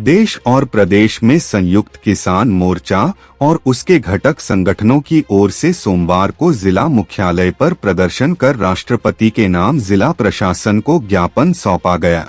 देश और प्रदेश में संयुक्त किसान मोर्चा और उसके घटक संगठनों की ओर से सोमवार को जिला मुख्यालय पर प्रदर्शन कर राष्ट्रपति के नाम जिला प्रशासन को ज्ञापन सौंपा गया।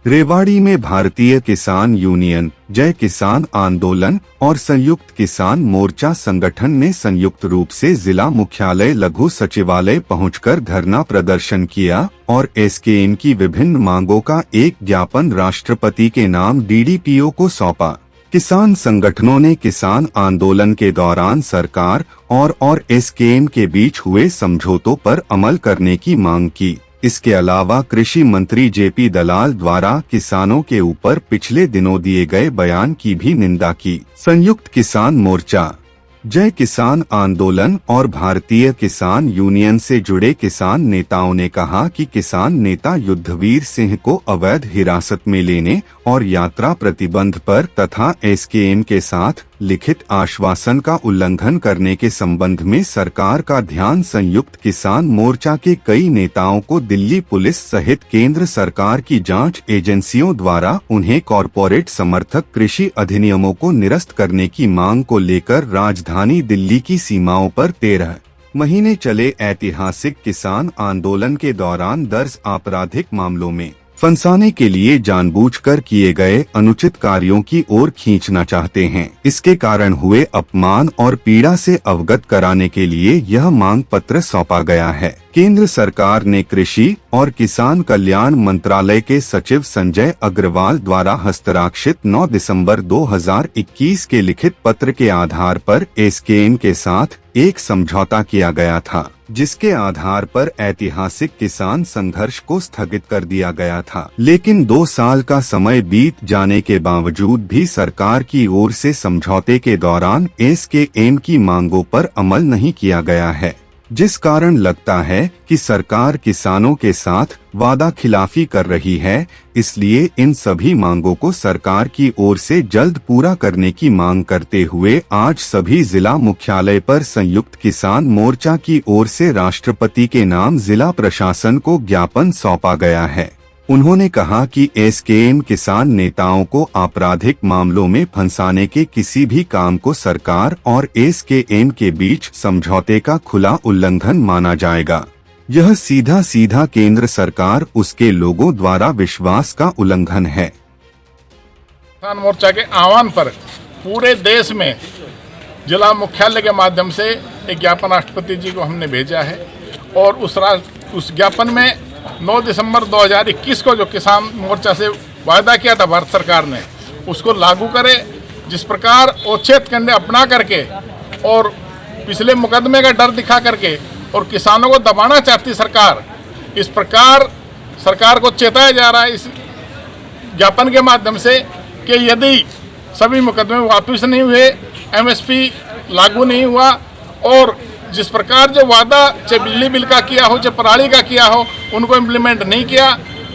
रेवाड़ी में भारतीय किसान यूनियन, जय किसान आंदोलन और संयुक्त किसान मोर्चा संगठन ने संयुक्त रूप से जिला मुख्यालय लघु सचिवालय पहुंचकर धरना प्रदर्शन किया और एसकेएम की विभिन्न मांगों का एक ज्ञापन राष्ट्रपति के नाम डीडीपीओ को सौंपा। किसान संगठनों ने किसान आंदोलन के दौरान सरकार और एसकेएम के बीच हुए समझौतों पर अमल करने की मांग की। इसके अलावा कृषि मंत्री जेपी दलाल द्वारा किसानों के ऊपर पिछले दिनों दिए गए बयान की भी निंदा की। संयुक्त किसान मोर्चा, जय किसान आंदोलन और भारतीय किसान यूनियन से जुड़े किसान नेताओं ने कहा कि किसान नेता युद्धवीर सिंह को अवैध हिरासत में लेने और यात्रा प्रतिबंध पर तथा एसकेएम के साथ लिखित आश्वासन का उल्लंघन करने के संबंध में सरकार का ध्यान संयुक्त किसान मोर्चा के कई नेताओं को दिल्ली पुलिस सहित केंद्र सरकार की जांच एजेंसियों द्वारा उन्हें कॉरपोरेट समर्थक कृषि अधिनियमों को निरस्त करने की मांग को लेकर राजधानी दिल्ली की सीमाओं पर 13 महीने चले ऐतिहासिक किसान आंदोलन के दौरान दर्ज आपराधिक मामलों में फंसाने के लिए जानबूझकर किए गए अनुचित कार्यों की ओर खींचना चाहते हैं। इसके कारण हुए अपमान और पीड़ा से अवगत कराने के लिए यह मांग पत्र सौंपा गया है। केंद्र सरकार ने कृषि और किसान कल्याण मंत्रालय के सचिव संजय अग्रवाल द्वारा हस्ताक्षरित 9 दिसंबर 2021 के लिखित पत्र के आधार पर एसकेएम के साथ एक समझौता किया गया था, जिसके आधार पर ऐतिहासिक किसान संघर्ष को स्थगित कर दिया गया था। लेकिन 2 साल का समय बीत जाने के बावजूद भी सरकार की ओर से समझौते के दौरान एसकेएम की मांगों पर अमल नहीं किया गया है, जिस कारण लगता है कि सरकार किसानों के साथ वादा खिलाफी कर रही है। इसलिए इन सभी मांगों को सरकार की ओर से जल्द पूरा करने की मांग करते हुए आज सभी जिला मुख्यालय पर संयुक्त किसान मोर्चा की ओर से राष्ट्रपति के नाम जिला प्रशासन को ज्ञापन सौंपा गया है। उन्होंने कहा कि एसकेएम किसान नेताओं को आपराधिक मामलों में फंसाने के किसी भी काम को सरकार और एसकेएम के बीच समझौते का खुला उल्लंघन माना जाएगा। यह सीधा केंद्र सरकार उसके लोगों द्वारा विश्वास का उल्लंघन है। किसान मोर्चा के आह्वान पर पूरे देश में जिला मुख्यालय के माध्यम से एक ज्ञापन राष्ट्रपति जी को हमने भेजा है और उस ज्ञापन में 9 दिसंबर 2021 को जो किसान मोर्चा से वायदा किया था भारत सरकार ने, उसको लागू करे। जिस प्रकार औचित्य कंडे अपना करके और पिछले मुकदमे का डर दिखा करके और किसानों को दबाना चाहती सरकार, इस प्रकार सरकार को चेताया जा रहा है इस ज्ञापन के माध्यम से कि यदि सभी मुकदमे वापस नहीं हुए, एमएसपी लागू नहीं हुआ और जिस प्रकार जो वादा चाहे बिजली बिल का किया हो, चाहे पराली का किया हो, उनको इम्प्लीमेंट नहीं किया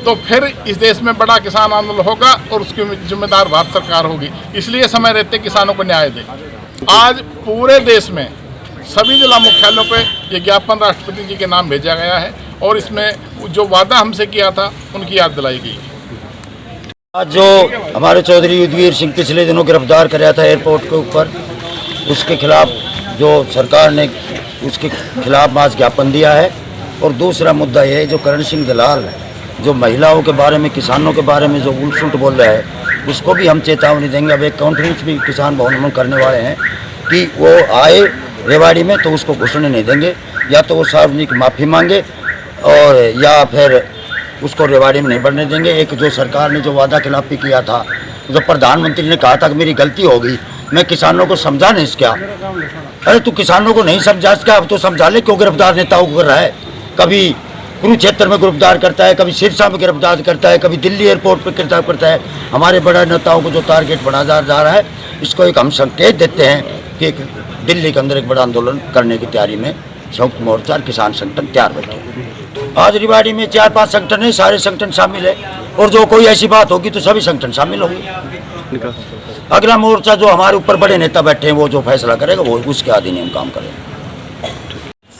तो फिर इस देश में बड़ा किसान आंदोलन होगा और उसकी जिम्मेदार भारत सरकार होगी। इसलिए समय रहते किसानों को न्याय दे। आज पूरे देश में सभी जिला मुख्यालयों पे ये ज्ञापन राष्ट्रपति जी के नाम भेजा गया है और इसमें जो वादा हमसे किया था उनकी याद दिलाई गई। आज जो हमारे चौधरी युद्धवीर सिंह पिछले दिनों गिरफ्तार कराया था एयरपोर्ट के ऊपर, उसके खिलाफ जो सरकार ने उसके खिलाफ आज ज्ञापन दिया है। और दूसरा मुद्दा यह है जो करण सिंह दलाल जो महिलाओं के बारे में, किसानों के बारे में जो उल्ट बोल रहा है, उसको भी हम चेतावनी देंगे। अब एक कॉन्फ्रेंस भी किसान भवन में करने वाले हैं कि वो आए रेवाड़ी में तो उसको घुसने नहीं देंगे, या तो वो सार्वजनिक माफ़ी मांगे और या फिर उसको रेवाड़ी में नहीं बढ़ने देंगे। एक जो सरकार ने जो वादा खिलाफी किया था, जो प्रधानमंत्री ने कहा था कि मेरी गलती होगी, मैं किसानों को समझा नहीं क्या। अरे तू किसानों को नहीं समझा क्या, अब तो समझा ले। क्यों गिरफ्तार नेताओं को कर रहा है? कभी कुरुक्षेत्र में गिरफ्तार करता है, कभी सिरसा में गिरफ्तार करता है, कभी दिल्ली एयरपोर्ट पर गिरफ्तार करता है। हमारे बड़े नेताओं को जो टारगेट बढ़ा जा रहा है, इसको एक हम संकेत देते हैं कि दिल्ली के अंदर एक बड़ा आंदोलन करने की तैयारी में संयुक्त मोर्चा और किसान संगठन तैयार बैठे। आज रेवाड़ी में 4-5 संगठन है, सारे संगठन शामिल है और जो कोई ऐसी बात होगी तो सभी संगठन शामिल होंगे। अगला मोर्चा जो हमारे ऊपर बड़े नेता बैठे हैं, वो जो फैसला करेगा वो उसके अधिनियम काम करेगा।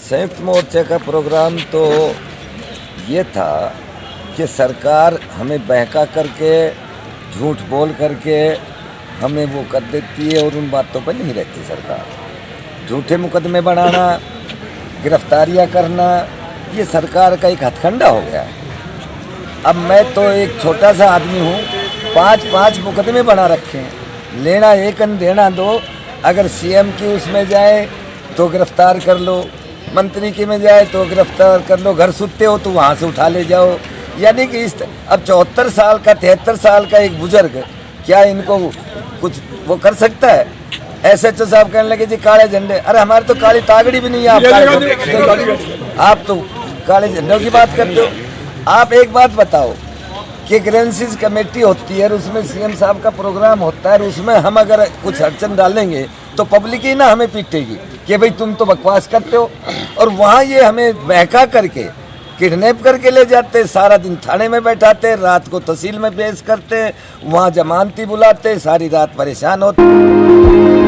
संयुक्त मोर्चा का प्रोग्राम तो ये था कि सरकार हमें बहका करके झूठ बोल करके हमें वो कर देती है और उन बातों पर नहीं रहती सरकार। झूठे मुकदमे बनाना, गिरफ्तारियां करना, ये सरकार का एक हथकंडा हो गया है। अब मैं तो एक छोटा सा आदमी हूँ, 5-5 मुकदमे बना रखे हैं। लेना एक न देना दो। अगर सीएम की उसमें जाए तो गिरफ्तार कर लो, मंत्री की में जाए तो गिरफ्तार कर लो, घर सुते हो तो वहाँ से उठा ले जाओ। यानी कि इस अब 74 साल का 73 साल का एक बुजुर्ग, क्या इनको कुछ वो कर सकता है? SHO साहब कहने लगे जी काले झंडे, अरे हमारे तो काली तागड़ी भी नहीं है, आप तो काले झंडों की बात करते हो। आप एक बात बताओ कि ग्रेंसिस कमेटी होती है और उसमें सीएम साहब का प्रोग्राम होता है और उसमें हम अगर कुछ अड़चन डालेंगे तो पब्लिक ही ना हमें पीटेगी कि भाई तुम तो बकवास करते हो। और वहाँ ये हमें बहका करके किडनैप करके ले जाते, सारा दिन थाने में बैठाते, रात को तहसील में पेश करते, वहाँ जमानती बुलाते, सारी रात परेशान होते।